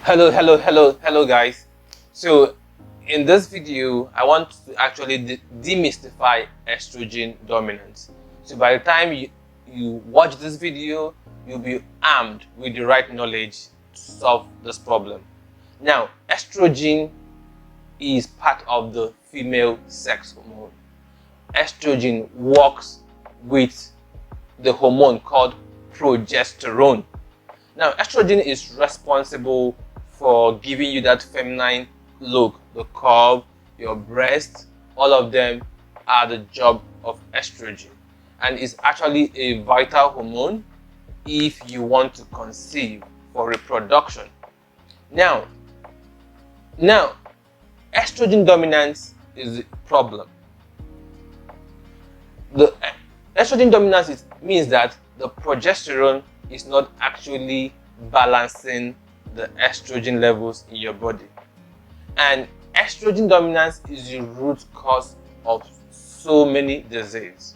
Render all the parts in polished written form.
Hello guys. So in this video I want to actually demystify estrogen dominance. So by the time you watch this video, you'll be armed with the right knowledge to solve this problem. Now, estrogen is part of the female sex hormone. Estrogen works with the hormone called progesterone. Now, estrogen is responsible for giving you that feminine look, the curve, your breast, all of them are the job of estrogen, and is actually a vital hormone if you want to conceive for reproduction. Now, estrogen dominance is a problem. The estrogen dominance means that the progesterone is not actually balancing the estrogen levels in your body, and estrogen dominance is the root cause of so many diseases.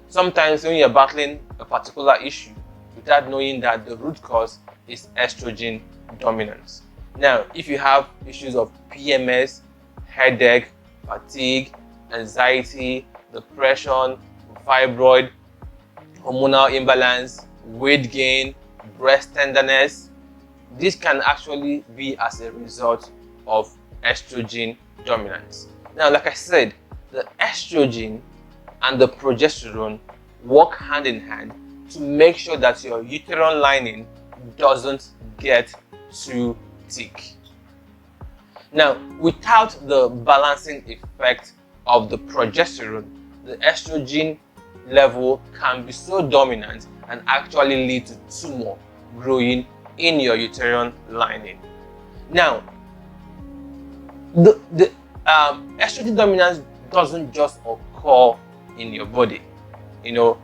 Sometimes when you're battling a particular issue without knowing that the root cause is estrogen dominance. Now, if you have issues of PMS, headache, fatigue, anxiety, depression, fibroid, hormonal imbalance, weight gain, breast tenderness, this can actually be as a result of estrogen dominance. Now, like I said, the estrogen and the progesterone work hand in hand to make sure that your uterine lining doesn't get too thick. Now, without the balancing effect of the progesterone, the estrogen level can be so dominant and actually lead to tumor growing in your uterine lining. Now, the estrogen dominance doesn't just occur in your body. You know,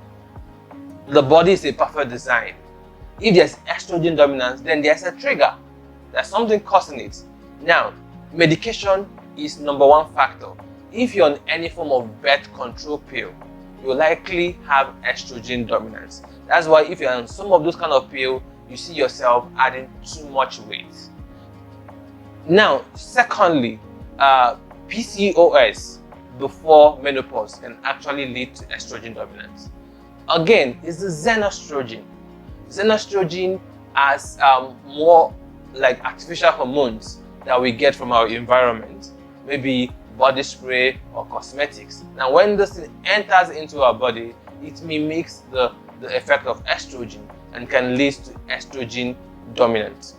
the body is a perfect design. If there's estrogen dominance, then there's a trigger. There's something causing it. Now, medication is number one factor. If you're on any form of birth control pill, you likely have estrogen dominance. That's why if you're on some of those kind of pills, you see yourself adding too much weight. Now, secondly, PCOS before menopause can actually lead to estrogen dominance. Again, it's the xenostrogen. Xenostrogen has more like artificial hormones that we get from our environment, maybe body spray or cosmetics. Now, when this thing enters into our body, it mimics the effect of estrogen and can lead to estrogen dominance.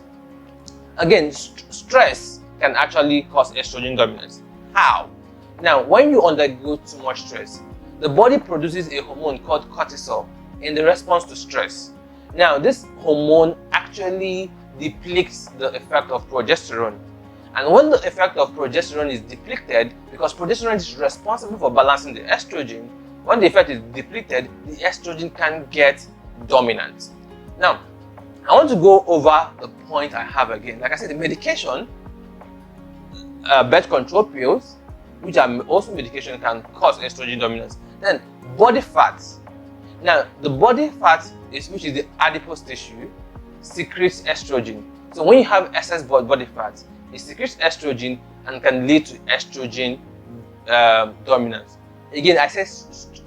Again, stress can actually cause estrogen dominance. How? Now, when you undergo too much stress, the body produces a hormone called cortisol in the response to stress. Now, this hormone actually depletes the effect of progesterone. And when the effect of progesterone is depleted, because progesterone is responsible for balancing the estrogen, when the effect is depleted, the estrogen can get dominant. Now, I want to go over the point I have again. Like I said, the medication, birth control pills, which are also medication, can cause estrogen dominance. Then, body fats. Now, the body fat, which is the adipose tissue, secretes estrogen. So when you have excess body fat, it secretes estrogen and can lead to estrogen dominance. Again, I say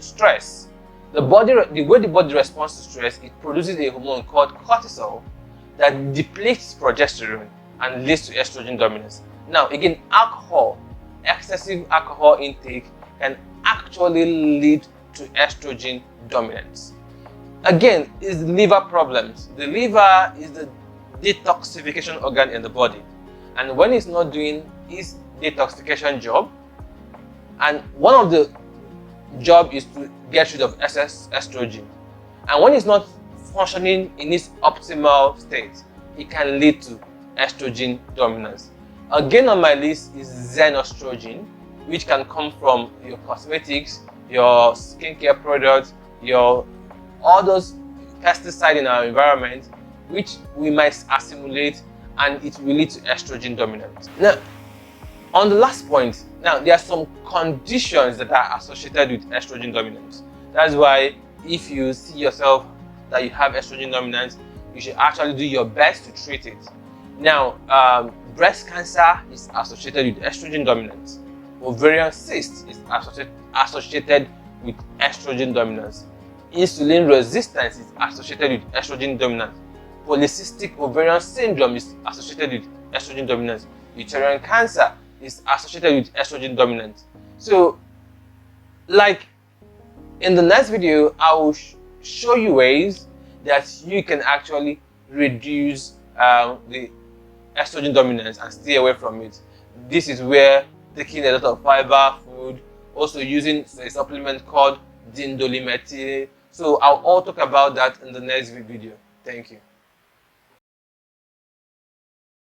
stress. The way the body responds to stress, it produces a hormone called cortisol that depletes progesterone and leads to estrogen dominance. Now, again, excessive alcohol intake can actually lead to estrogen dominance. Again, is liver problems. The liver is the detoxification organ in the body, and when it's not doing its detoxification job, and one of the job is to get rid of excess estrogen, and when it's not functioning in its optimal state, it can lead to estrogen dominance. Again on my list is xenostrogen, which can come from your cosmetics, your skincare products, all those pesticides in our environment, which we might assimilate, and it will lead to estrogen dominance. Now, on the last point, now there are some conditions that are associated with estrogen dominance. That's why if you see yourself that you have estrogen dominance, you should actually do your best to treat it. Now, breast cancer is associated with estrogen dominance. Ovarian cyst is associated with estrogen dominance. Insulin resistance is associated with estrogen dominance. Polycystic ovarian syndrome is associated with estrogen dominance. Uterine cancer is associated with estrogen dominance. So, like in the next video, I will show you ways that you can actually reduce the estrogen dominance and stay away from it. This is where taking a lot of fiber food, also using a supplement called dindolimethyl. So I'll all talk about that in the next video. Thank you.